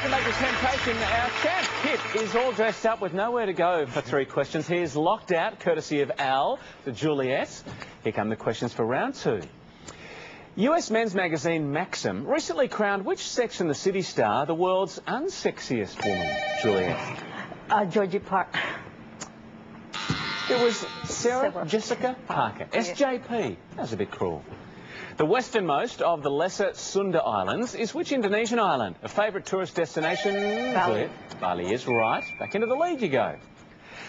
welcome back to Temptation. Our champ, Kit, is all dressed up with nowhere to go for 3 questions. He is locked out, courtesy of Al, to Juliet. Here come the questions for round 2. US men's magazine Maxim recently crowned which Sex and the City star the world's unsexiest woman? Juliet. Georgie Park. It was Sarah Jessica Parker, SJP. That was a bit cruel. The westernmost of the Lesser Sunda Islands is which Indonesian island? A favourite tourist destination? Bali. Bali is right. Back into the lead you go.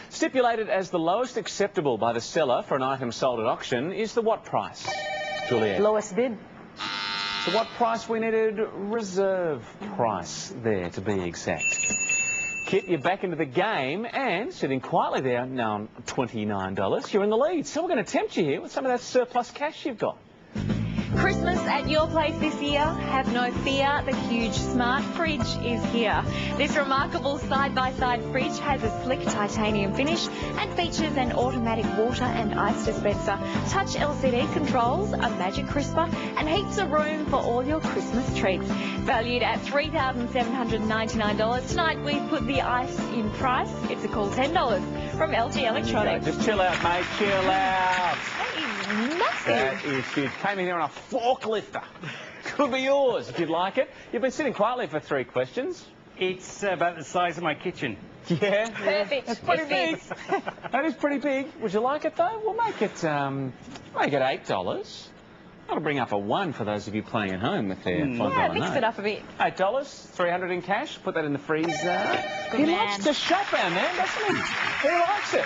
Stipulated as the lowest acceptable by the seller for an item sold at auction is the what price? Juliet. Lowest bid. So what price we needed? Reserve price there, to be exact. Kit, you're back into the game and sitting quietly there now on $29. You're in the lead. So we're going to tempt you here with some of that surplus cash you've got. Christmas at your place this year? Have no fear, the huge smart fridge is here. This remarkable side-by-side fridge has a slick titanium finish and features an automatic water and ice dispenser, touch LCD controls, a magic crisper and heaps of room for all your Christmas treats. Valued at $3,799, tonight we've put the ice in price. It's a cool $10 from LG Electronics. Just chill out, mate, chill out. Massive. That is huge. Came in here on a forklifter. Could be yours if you'd like it. You've been sitting quietly for 3 questions. It's about the size of my kitchen. Yeah. Perfect. That's pretty big. That is pretty big. Would you like it though? We'll make it $8. That'll bring up a 1 for those of you playing at home with their $5 Yeah, mix it up a bit. $8, $300 in cash. Put that in the freezer. Good He man. likes to shop, our man, doesn't he? He likes it.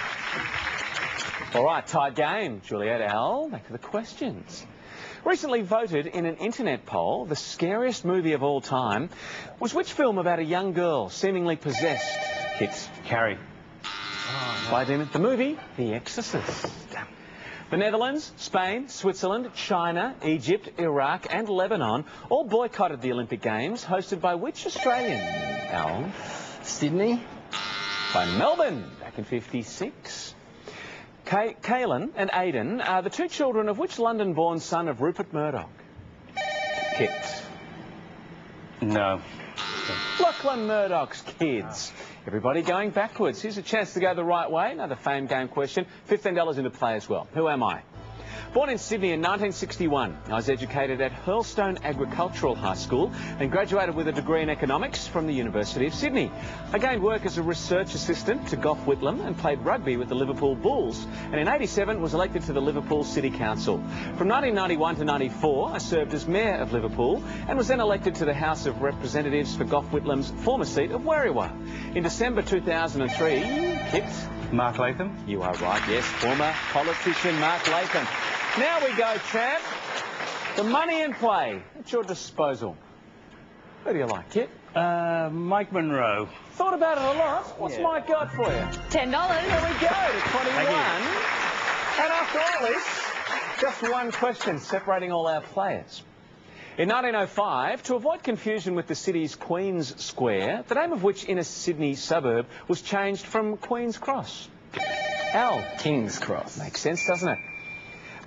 All right, tied game. Juliet, Al, back to the questions. Recently voted in an internet poll, the scariest movie of all time was which film about a young girl seemingly possessed? Kit. Carrie. By demon. The movie, The Exorcist. The Netherlands, Spain, Switzerland, China, Egypt, Iraq and Lebanon all boycotted the Olympic Games, hosted by which Australian? Al. Sydney. By Melbourne, back in '56. Kaylin and Aidan are the 2 children of which London-born son of Rupert Murdoch? Kit. No. Lachlan Murdoch's kids. Everybody going backwards. Here's a chance to go the right way. Another fame game question. $15 into play as well. Who am I? Born in Sydney in 1961, I was educated at Hurlstone Agricultural High School and graduated with a degree in economics from the University of Sydney. I gained work as a research assistant to Gough Whitlam and played rugby with the Liverpool Bulls, and in '87 was elected to the Liverpool City Council. From 1991 to '94, I served as Mayor of Liverpool and was then elected to the House of Representatives for Gough Whitlam's former seat of Warriwa. In December 2003, Kit. Mark Latham. You are right, yes, former politician Mark Latham. Now we go, champ. The money in play at your disposal. Who do you like, Kit? Mike Monroe. Thought about it a lot. What's Mike got for you? $10. Here we go to 21. And after all this, just 1 question separating all our players. In 1905, to avoid confusion with the city's Queen's Square, the name of which inner Sydney suburb was changed from Queen's Cross? Al. King's Cross. Makes sense, doesn't it?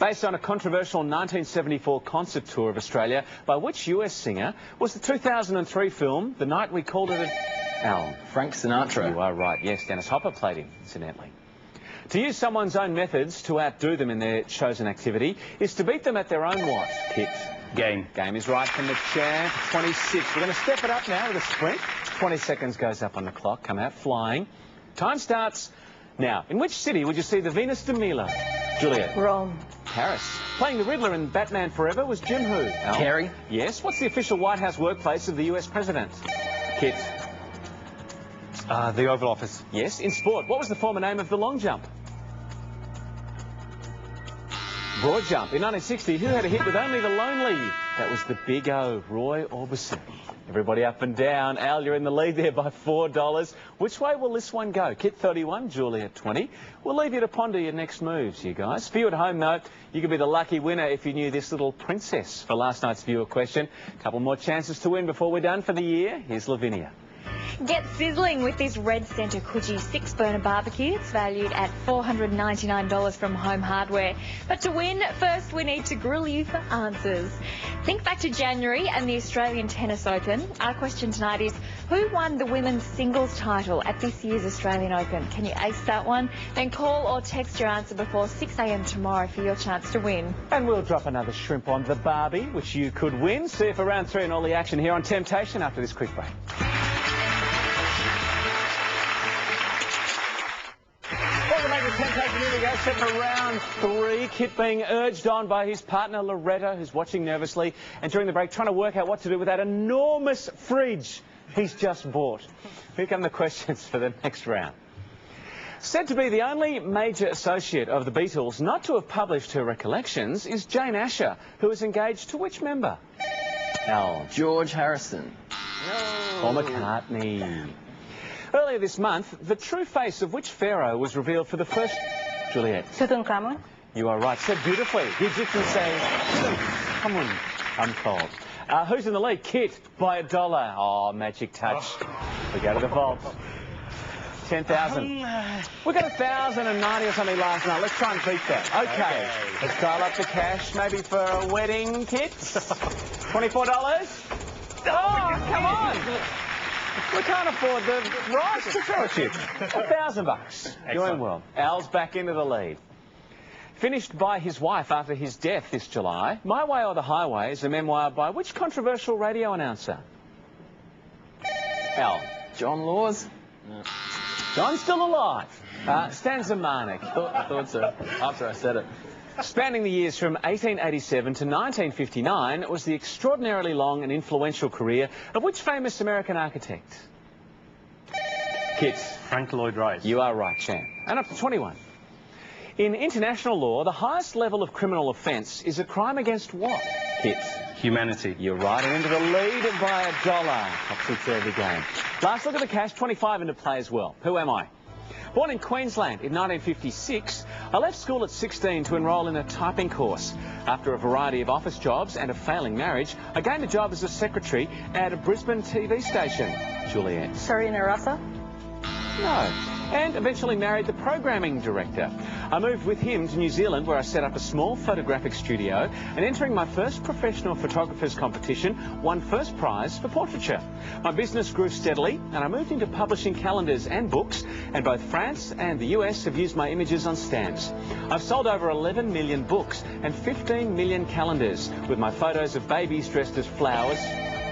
Based on a controversial 1974 concert tour of Australia by which US singer was the 2003 film The Night We Called It Al. Frank Sinatra. You are right, yes. Dennis Hopper played him, incidentally. To use someone's own methods to outdo them in their chosen activity is to beat them at their own what, Kit? Game. Game is right from the champ, 26. We're going to step it up now with a sprint. 20 seconds goes up on the clock, come out flying. Time starts now. In which city would you see the Venus de Milo? Juliet. Rome. Paris. Playing the Riddler in Batman Forever was Jim who? Al? Carrie. Yes. What's the official White House workplace of the US President? Kit. The Oval Office. Yes. In sport, what was the former name of the long jump? Broad jump. In 1960, who had a hit with Only the Lonely? That was the Big O, Roy Orbison. Everybody up and down. Al, you're in the lead there by $4. Which way will this one go? Kit 31, Juliet 20. We'll leave you to ponder your next moves, you guys. For you at home, though, you could be the lucky winner if you knew this little princess for last night's viewer question. A couple more chances to win before we're done for the year. Here's Lavinia. Get sizzling with this Red Centre Coogee 6-burner barbecue. It's valued at $499 from Home Hardware. But to win, first we need to grill you for answers. Think back to January and the Australian Tennis Open. Our question tonight is, who won the women's singles title at this year's Australian Open? Can you ace that one? Then call or text your answer before 6 a.m. tomorrow for your chance to win. And we'll drop another shrimp on the Barbie, which you could win. See you for round 3 and all the action here on Temptation after this quick break. Welcome back to Temptation. Here we go, set for round 3. Kit being urged on by his partner Loretta, who's watching nervously, and during the break trying to work out what to do with that enormous fridge he's just bought. Here come the questions for the next round. Said to be the only major associate of the Beatles not to have published her recollections is Jane Asher, who is engaged to which member? Al. George Harrison. Paul McCartney. Earlier this month, the true face of which pharaoh was revealed for the first... Juliet. Tutankhamun. You are right. Said beautifully. The Egyptians say, Tutankhamun, I'm told. Who's in the lead? Kit, by $1. Oh, magic touch. We go to the vault. 10,000. We got 1,090 or something last night. Let's try and beat that. Okay. Let's dial up the cash, maybe for a wedding kit. $24. Oh, come on. We can't afford the rice to throw a chip. $1,000. Doing well. Al's back into the lead. Finished by his wife after his death this July, My Way or the Highway is a memoir by which controversial radio announcer? Al. John Laws. No. John's still alive. Stan Zemanek. I thought so, after I said it. Spanning the years from 1887 to 1959 was the extraordinarily long and influential career of which famous American architect? Kit. Frank Lloyd Wright. You are right, champ. And up to 21. In international law, the highest level of criminal offence is a crime against what? Kit. Humanity. You're right, and into the lead by $1. Topsy-turvy game. Last look at the cash, 25 into play as well. Who am I? Born in Queensland in 1956, I left school at 16 to enrol in a typing course. After a variety of office jobs and a failing marriage, I gained a job as a secretary at a Brisbane TV station. Juliet. Serena Rasa. No. And eventually married the programming director. I moved with him to New Zealand, where I set up a small photographic studio, and entering my first professional photographers competition, won first prize for portraiture. My business grew steadily, and I moved into publishing calendars and books, and both France and the US have used my images on stamps. I've sold over 11 million books and 15 million calendars, with my photos of babies dressed as flowers.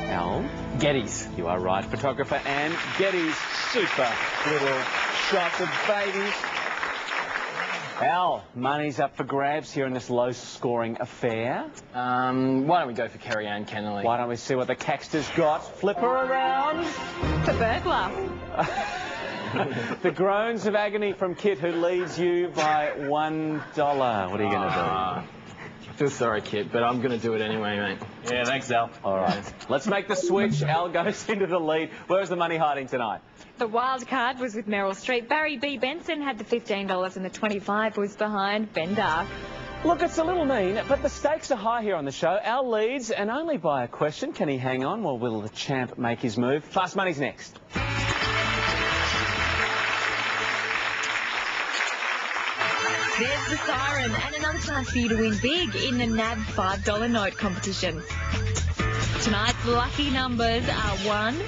Al? Geddes. You are right, photographer Anne Geddes. Super little shots of babies. Al, money's up for grabs here in this low-scoring affair. Why don't we go for Kerry Ann Kennelly? Why don't we see what the Caxter's got? Flip her around. The burglar. The groans of agony from Kit, who leads you by $1. What are you going to do? I feel sorry, Kit, but I'm going to do it anyway, mate. Yeah, thanks, Al. All right. Let's make the switch. Al goes into the lead. Where's the money hiding tonight? The wild card was with Meryl Streep. Barry B. Benson had the $15 and the 25 was behind Ben Dark. Look, it's a little mean, but the stakes are high here on the show. Al leads, and only by a question. Can he hang on, or will the champ make his move? Fast Money's next. There's the siren and another chance for you to win big in the NAB $5 note competition. Tonight's lucky numbers are 1,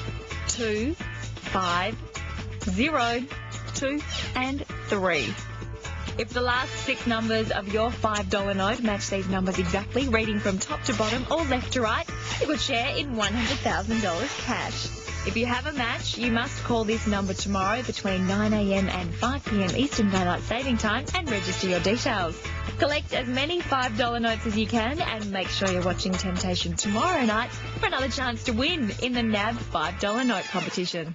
2, 5, 0, 2 and 3. If the last 6 numbers of your $5 note match these numbers exactly, reading from top to bottom or left to right, you could share in $100,000 cash. If you have a match, you must call this number tomorrow between 9 a.m. and 5 p.m. Eastern Daylight Saving Time and register your details. Collect as many $5 notes as you can and make sure you're watching Temptation tomorrow night for another chance to win in the NAB $5 note competition.